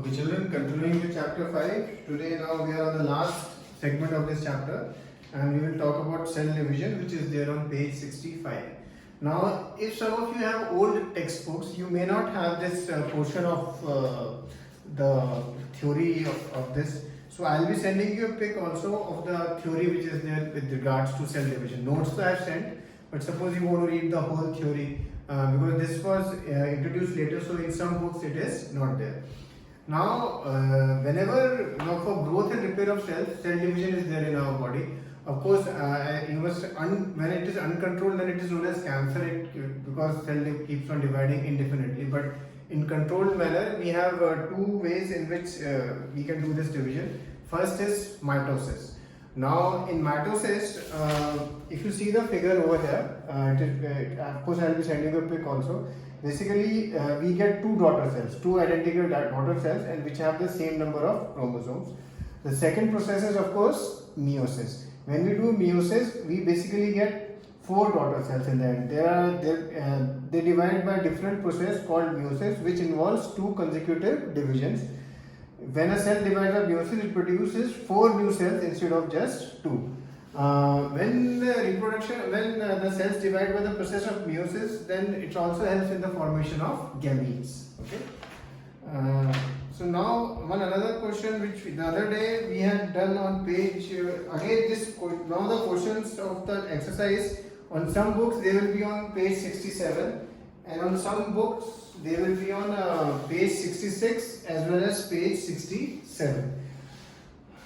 Okay, children, continuing with chapter 5. Today, now we are on the last segment of this chapter, and we will talk about cell division, which is there on page 65. Now, if some of you have old textbooks, you may not have this portion of the theory of this. So, I'll be sending you a pic also of the theory which is there with regards to cell division. Notes I have sent, but suppose you want to read the whole theory because this was introduced later, so in some books it is not there. Now, for growth and repair of cells, cell division is there in our body. Of course, you must when it is uncontrolled, then it is known as cancer. Because cell keeps on dividing indefinitely. But in controlled manner, we have two ways in which we can do this division. First is mitosis. Now, in mitosis, if you see the figure over here, of course, I will be sending you a pic also. Basically, we get two daughter cells, two identical daughter cells, and which have the same number of chromosomes. The second process is, of course, meiosis. When we do meiosis, we basically get four daughter cells in the end. They divide by a different process called meiosis, which involves two consecutive divisions. When a cell divides by meiosis, it produces four new cells instead of just two. When the cells divide by the process of meiosis, then it also helps in the formation of gametes. Okay. So now another question which the other day we had done on page now the questions of the exercise on some books they will be on page 67, and on some books they will be on page 66 as well as page 67.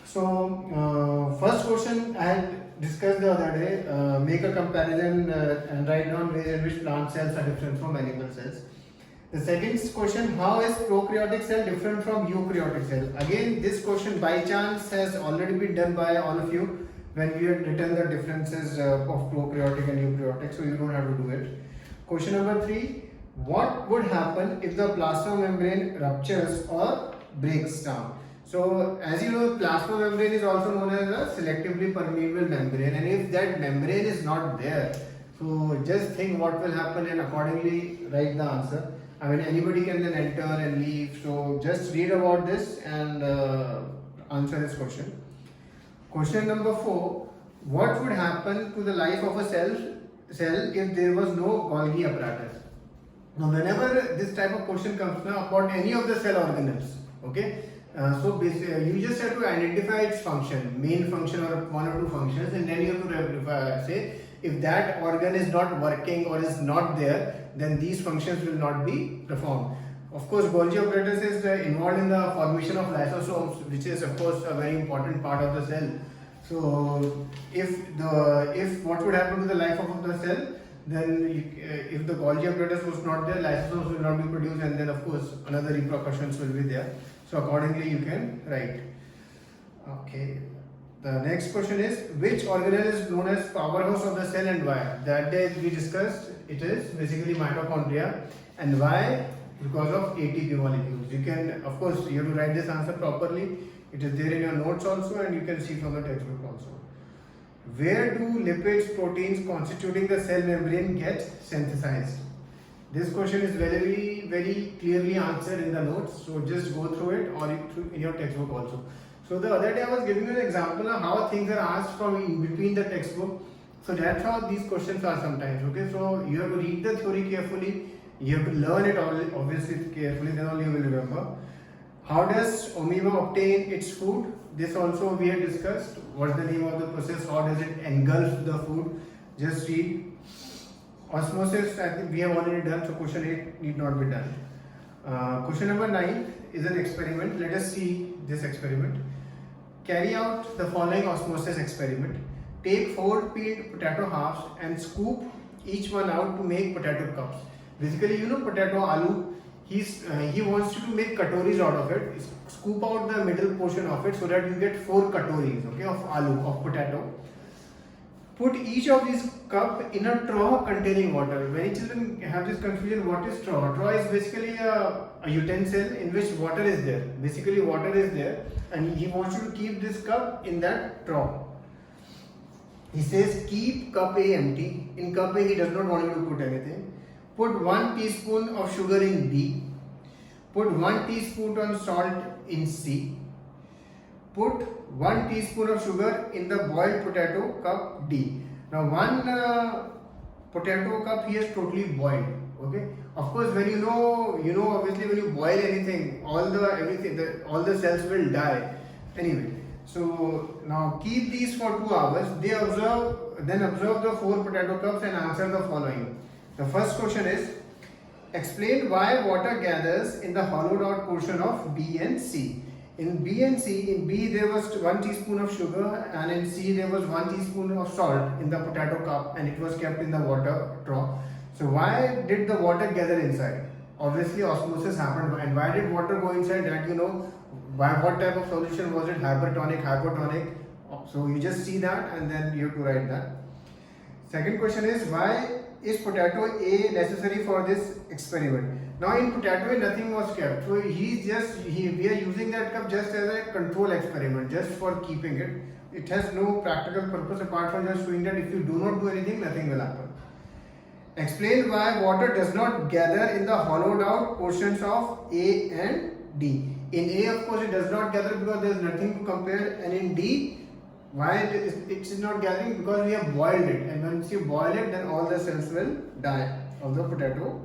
So first question I had discussed the other day, make a comparison and write down ways in which plant cells are different from animal cells. The second question, how is prokaryotic cell different from eukaryotic cell? Again, this question by chance has already been done by all of you when we had written the differences of prokaryotic and eukaryotic, so you don't have to do it. Question number 3, what would happen if the plasma membrane ruptures or breaks down? So, as you know, plasma membrane is also known as a selectively permeable membrane, and if that membrane is not there, so just think what will happen and accordingly write the answer. I mean, anybody can then enter and leave, so just read about this and answer this question. Question number 4, what would happen to the life of a cell if there was no Golgi apparatus? Now, whenever this type of question comes now about any of the cell organelles, okay, so basically you just have to identify its function, main function or one or two functions, and then you have to say if that organ is not working or is not there, then these functions will not be performed. Of course, Golgi apparatus is involved in the formation of lysosomes, which is of course a very important part of the cell. So, if what would happen to the life of the cell, then if the Golgi apparatus was not there, lysosomes will not be produced, and then of course another repercussions will be there. So accordingly you can write. Okay. The next question is, which organelle is known as powerhouse of the cell and why? That day we discussed it is basically mitochondria, and why? Because of ATP molecules. You can, of course, you have to write this answer properly. It is there in your notes also, and you can see from the textbook also. Where do lipids, proteins constituting the cell membrane get synthesized? This question is very, very clearly answered in the notes, so just go through it or in your textbook also. So the other day I was giving you an example of how things are asked from in between the textbook. So that's how these questions are sometimes. Okay, so you have to read the theory carefully, you have to learn it obviously carefully, then only you will remember. How does amoeba obtain its food? This also we have discussed. What's the name of the process? How does it engulf the food? Just read. Osmosis, I think we have already done, so question 8 need not be done. Question number 9 is an experiment. Let us see this experiment. Carry out the following osmosis experiment. Take 4 peeled potato halves and scoop each one out to make potato cups. Basically, you know potato aloo. He wants you to make katoris out of it. Scoop out the middle portion of it so that you get 4 katoris, okay, of aloo, of potato. Put each of these cup in a trough containing water. Many children have this confusion. What is trough? Trough is basically a utensil in which water is there. Basically, water is there, and he wants you to keep this cup in that trough. He says keep cup A empty. In cup A, he does not want you to put anything. Put 1 teaspoon of sugar in B. Put 1 teaspoon of salt in C. Put 1 teaspoon of sugar in the boiled potato cup D. Now one potato cup here is totally boiled. Okay. Of course, when you know obviously when you boil anything, all the cells will die. Anyway, so now keep these for 2 hours. Then observe the 4 potato cups and answer the following. The first question is, explain why water gathers in the hollowed out portion of B and C. In B and C, in B there was 1 teaspoon of sugar, and in C there was 1 teaspoon of salt in the potato cup, and it was kept in the water trough. So why did the water gather inside? Obviously osmosis happened, and why did water go inside? That what type of solution was it? Hypertonic, hypotonic? So you just see that and then you have to write that. Second question is, why is potato A necessary for this experiment? Now in potato A nothing was kept, so we are using that cup just as a control experiment, just for keeping it. It has no practical purpose apart from just showing that if you do not do anything, nothing will happen. Explain why water does not gather in the hollowed out portions of A and D. In A, of course, it does not gather because there is nothing to compare, and in D, why it is not gathering? Because we have boiled it, and once you boil it, then all the cells will die of the potato.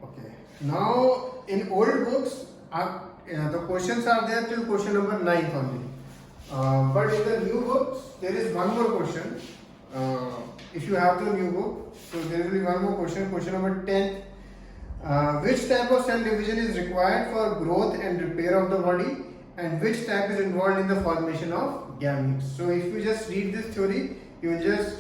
Okay. Now, in old books, the questions are there till question number 9 only. But in the new books, there is one more question. If you have the new book, so there will be one more question. Question number 10. Which type of cell division is required for growth and repair of the body, and which type is involved in the formation of gametes? So if you just read this theory, you will just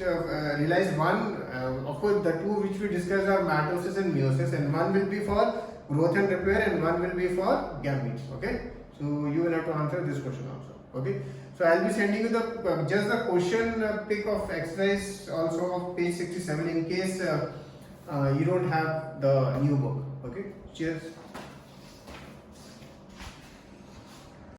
realize one, of course the two which we discussed are mitosis and meiosis, and one will be for growth and repair and one will be for gametes. Okay, so you will have to answer this question also. Okay, so I will be sending you the just the question pick of exercise also of page 67 in case you don't have the new book. Okay, cheers.